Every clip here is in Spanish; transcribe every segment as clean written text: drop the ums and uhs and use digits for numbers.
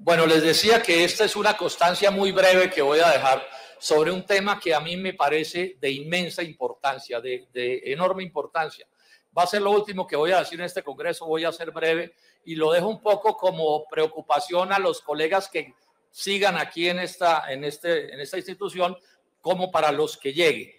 Bueno, les decía que esta es una constancia muy breve que voy a dejar sobre un tema que a mí me parece de inmensa importancia, de enorme importancia. Va a ser lo último que voy a decir en este congreso, voy a ser breve y lo dejo un poco como preocupación a los colegas que sigan aquí en esta institución, como para los que lleguen.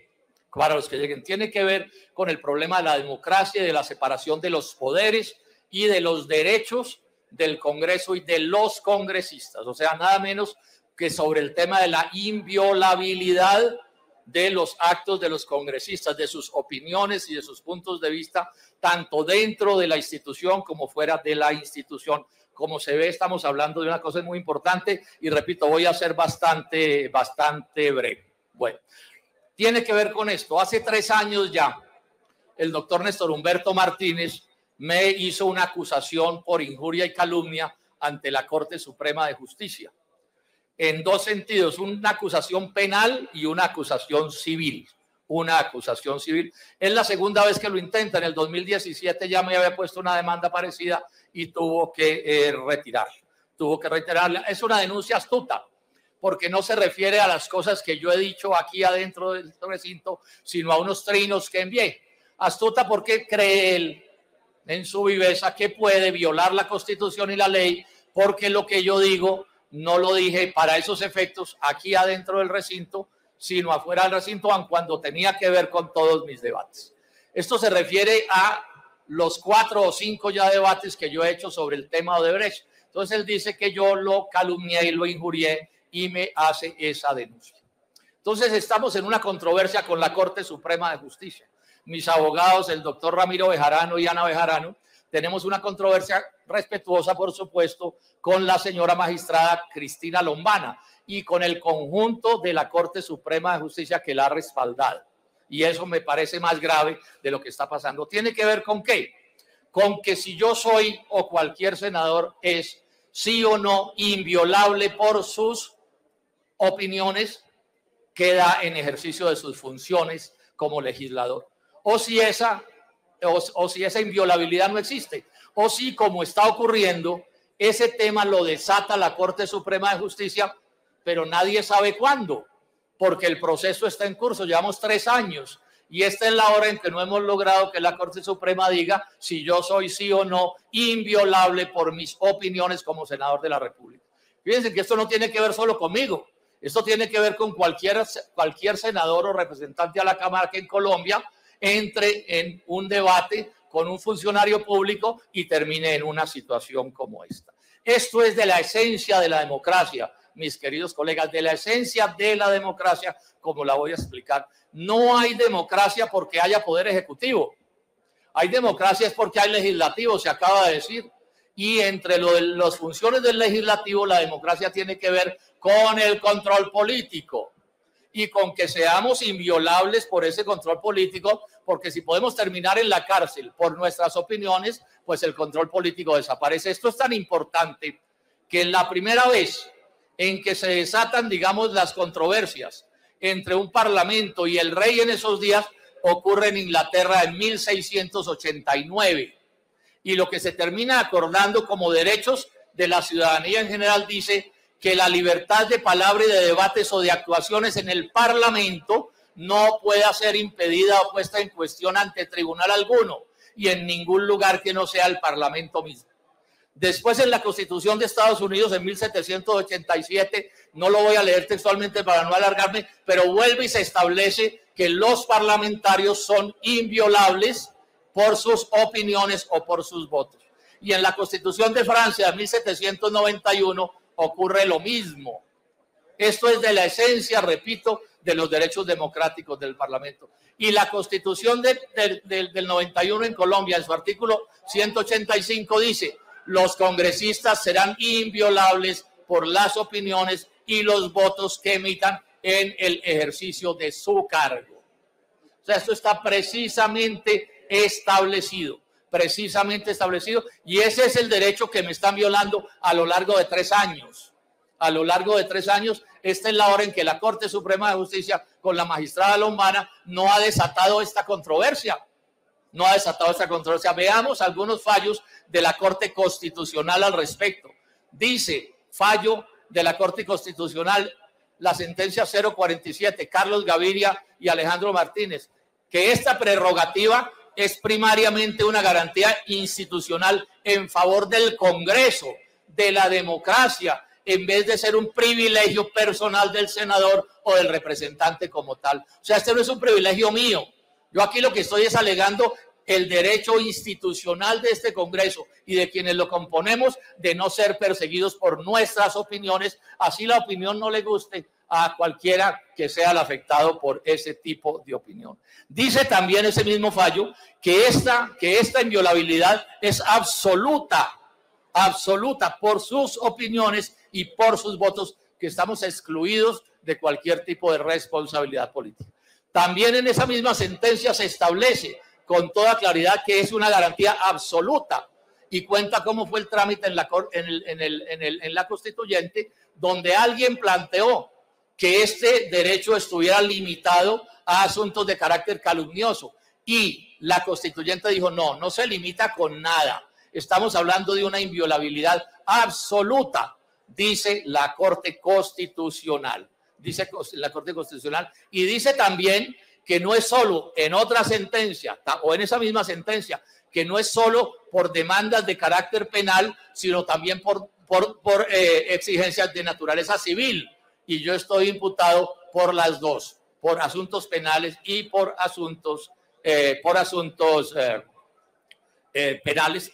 Tiene que ver con el problema de la democracia y de la separación de los poderes y de los derechos del Congreso y de los congresistas, o sea, nada menos que sobre el tema de la inviolabilidad de los actos de los congresistas, de sus opiniones y de sus puntos de vista, tanto dentro de la institución como fuera de la institución. Como se ve, estamos hablando de una cosa muy importante y repito, voy a ser bastante breve. Bueno, tiene que ver con esto. Hace 3 años ya, el doctor Néstor Humberto Martínez me hizo una acusación por injuria y calumnia ante la Corte Suprema de Justicia, en 2 sentidos, una acusación penal y una acusación civil. Es la segunda vez que lo intenta. En el 2017 ya me había puesto una demanda parecida y tuvo que retirarla. Es una denuncia astuta, porque no se refiere a las cosas que yo he dicho aquí adentro del recinto, sino a unos trinos que envié. Astuta porque cree él en su viveza que puede violar la Constitución y la ley, porque lo que yo digo no lo dije para esos efectos aquí adentro del recinto, sino afuera del recinto, aun cuando tenía que ver con todos mis debates. Esto se refiere a los 4 o 5 ya debates que yo he hecho sobre el tema de Odebrecht. Entonces él dice que yo lo calumnié y lo injurié y me hace esa denuncia. Entonces estamos en una controversia con la Corte Suprema de Justicia. Mis abogados, el doctor Ramiro Bejarano y Ana Bejarano, tenemos una controversia respetuosa, por supuesto, con la señora magistrada Cristina Lombana y con el conjunto de la Corte Suprema de Justicia que la ha respaldado. Y eso me parece más grave de lo que está pasando. ¿Tiene que ver con qué? Con que si yo soy o cualquier senador es sí o no inviolable por sus opiniones, queda en ejercicio de sus funciones como legislador. O si esa inviolabilidad no existe, o si, como está ocurriendo, ese tema lo desata la Corte Suprema de Justicia, pero nadie sabe cuándo, porque el proceso está en curso. Llevamos 3 años y esta es la hora en que no hemos logrado que la Corte Suprema diga si yo soy sí o no inviolable por mis opiniones como senador de la República. Fíjense que esto no tiene que ver solo conmigo, esto tiene que ver con cualquier senador o representante a la Cámara que en Colombia entre en un debate con un funcionario público y termine en una situación como esta. Esto es de la esencia de la democracia, mis queridos colegas, de la esencia de la democracia, como la voy a explicar. No hay democracia porque haya poder ejecutivo. Hay democracia es porque hay legislativo, se acaba de decir. Y entre las funciones del legislativo, la democracia tiene que ver con el control político y con que seamos inviolables por ese control político, porque si podemos terminar en la cárcel por nuestras opiniones, pues el control político desaparece. Esto es tan importante que la primera vez en que se desatan, digamos, las controversias entre un parlamento y el rey en esos días ocurre en Inglaterra en 1689. Y lo que se termina acordando como derechos de la ciudadanía en general dice que la libertad de palabra y de debates o de actuaciones en el Parlamento no pueda ser impedida o puesta en cuestión ante tribunal alguno y en ningún lugar que no sea el Parlamento mismo. Después, en la Constitución de Estados Unidos en 1787, no lo voy a leer textualmente para no alargarme, pero vuelve y se establece que los parlamentarios son inviolables por sus opiniones o por sus votos. Y en la Constitución de Francia de 1791 ocurre lo mismo. Esto es de la esencia, repito, de los derechos democráticos del Parlamento. Y la Constitución del 91 en Colombia, en su artículo 185, dice: los congresistas serán inviolables por las opiniones y los votos que emitan en el ejercicio de su cargo. O sea, esto está precisamente establecido, y ese es el derecho que me están violando a lo largo de 3 años. A lo largo de 3 años, esta es la hora en que la Corte Suprema de Justicia, con la magistrada Lombana, no ha desatado esta controversia. Veamos algunos fallos de la Corte Constitucional al respecto. Dice: fallo de la Corte Constitucional, la sentencia 047, Carlos Gaviria y Alejandro Martínez, que esta prerrogativa es primariamente una garantía institucional en favor del Congreso, de la democracia, en vez de ser un privilegio personal del senador o del representante como tal. O sea, este no es un privilegio mío. Yo aquí lo que estoy es alegando el derecho institucional de este Congreso y de quienes lo componemos de no ser perseguidos por nuestras opiniones, así la opinión no le guste a cualquiera que sea el afectado por ese tipo de opinión. Dice también ese mismo fallo que esta inviolabilidad es absoluta por sus opiniones y por sus votos, que estamos excluidos de cualquier tipo de responsabilidad política. También en esa misma sentencia se establece con toda claridad que es una garantía absoluta y cuenta cómo fue el trámite en la Constituyente, donde alguien planteó que este derecho estuviera limitado a asuntos de carácter calumnioso y la Constituyente dijo no se limita con nada. Estamos hablando de una inviolabilidad absoluta, dice la Corte Constitucional. Dice la Corte Constitucional y dice también que no es solo en otra sentencia o en esa misma sentencia, que no es solo por demandas de carácter penal, sino también por exigencias de naturaleza civil. Y yo estoy imputado por las dos, por asuntos penales y por asuntos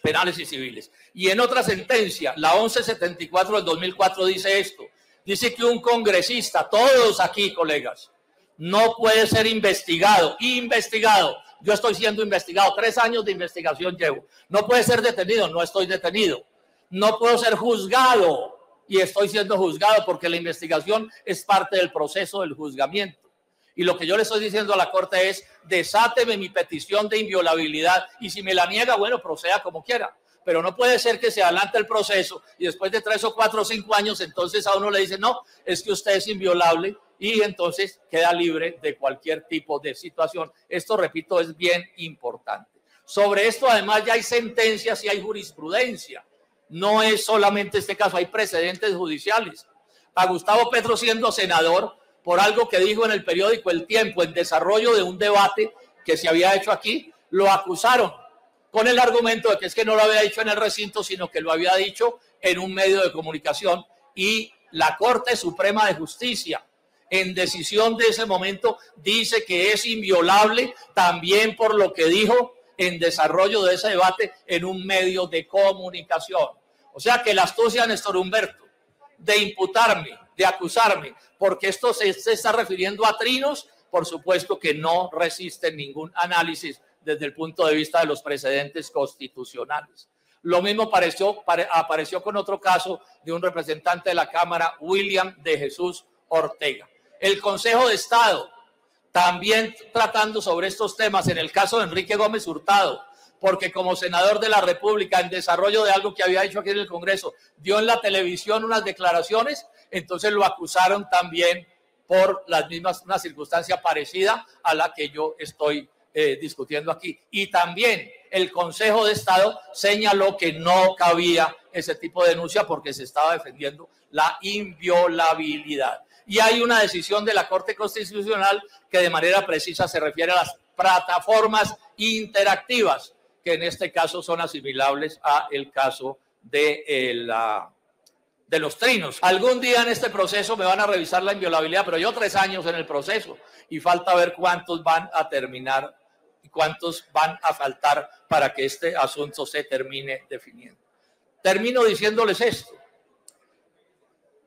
penales y civiles. Y en otra sentencia, la 1174 del 2004 dice esto, dice que un congresista, todos aquí colegas, no puede ser investigado, yo estoy siendo investigado, 3 años de investigación llevo, no puede ser detenido, no estoy detenido, no puedo ser juzgado y estoy siendo juzgado porque la investigación es parte del proceso del juzgamiento. Y lo que yo le estoy diciendo a la Corte es, desáteme mi petición de inviolabilidad y si me la niega, bueno, proceda como quiera. Pero no puede ser que se adelante el proceso y después de 3 o 4 o 5 años, entonces a uno le dicen, no, es que usted es inviolable y entonces queda libre de cualquier tipo de situación. Esto, repito, es bien importante. Sobre esto, además, ya hay sentencias y hay jurisprudencia. No es solamente este caso, hay precedentes judiciales. A Gustavo Petro, siendo senador, por algo que dijo en el periódico El Tiempo, en desarrollo de un debate que se había hecho aquí, lo acusaron con el argumento de que es que no lo había dicho en el recinto, sino que lo había dicho en un medio de comunicación. Y la Corte Suprema de Justicia, en decisión de ese momento, dice que es inviolable también por lo que dijo en desarrollo de ese debate en un medio de comunicación. O sea que la astucia de Néstor Humberto de imputarme, de acusarme, porque esto se está refiriendo a trinos, por supuesto que no resisten ningún análisis desde el punto de vista de los precedentes constitucionales. Lo mismo apareció con otro caso de un representante de la Cámara, William de Jesús Ortega. El Consejo de Estado, también tratando sobre estos temas, en el caso de Enrique Gómez Hurtado, porque como senador de la República, en desarrollo de algo que había dicho aquí en el Congreso, dio en la televisión unas declaraciones, entonces lo acusaron también por las mismas, una circunstancia parecida a la que yo estoy discutiendo aquí. Y también el Consejo de Estado señaló que no cabía ese tipo de denuncia porque se estaba defendiendo la inviolabilidad. Y hay una decisión de la Corte Constitucional que de manera precisa se refiere a las plataformas interactivas, que en este caso son asimilables a el caso de los trinos. Algún día en este proceso me van a revisar la inviolabilidad, pero yo 3 años en el proceso y falta ver cuántos van a terminar y cuántos van a faltar para que este asunto se termine definiendo. Termino diciéndoles esto.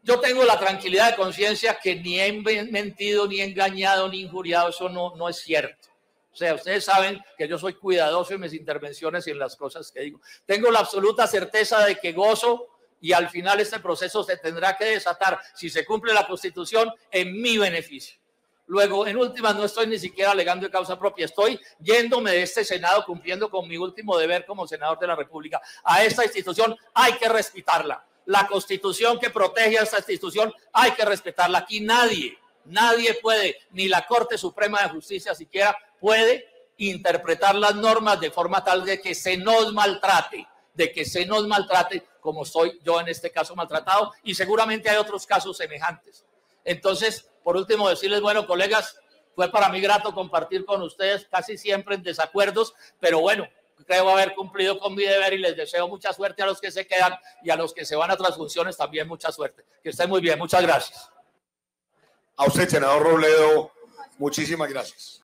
Yo tengo la tranquilidad de conciencia que ni he mentido, ni he engañado, ni injuriado, eso no es cierto. O sea, ustedes saben que yo soy cuidadoso en mis intervenciones y en las cosas que digo. Tengo la absoluta certeza de que gozo y al final este proceso se tendrá que desatar, si se cumple la Constitución, en mi beneficio. Luego, en últimas, no estoy ni siquiera alegando de causa propia, estoy yéndome de este Senado, cumpliendo con mi último deber como senador de la República. A esta institución hay que respetarla. La Constitución que protege a esta institución hay que respetarla. Aquí nadie puede, ni la Corte Suprema de Justicia siquiera puede interpretar las normas de forma tal de que se nos maltrate, como estoy yo en este caso maltratado, y seguramente hay otros casos semejantes. Entonces, por último, decirles, bueno, colegas, fue para mí grato compartir con ustedes, casi siempre en desacuerdos, pero bueno, creo haber cumplido con mi deber y les deseo mucha suerte a los que se quedan y a los que se van a otras funciones también mucha suerte. Que estén muy bien, muchas gracias. A usted, senador Robledo, muchísimas gracias.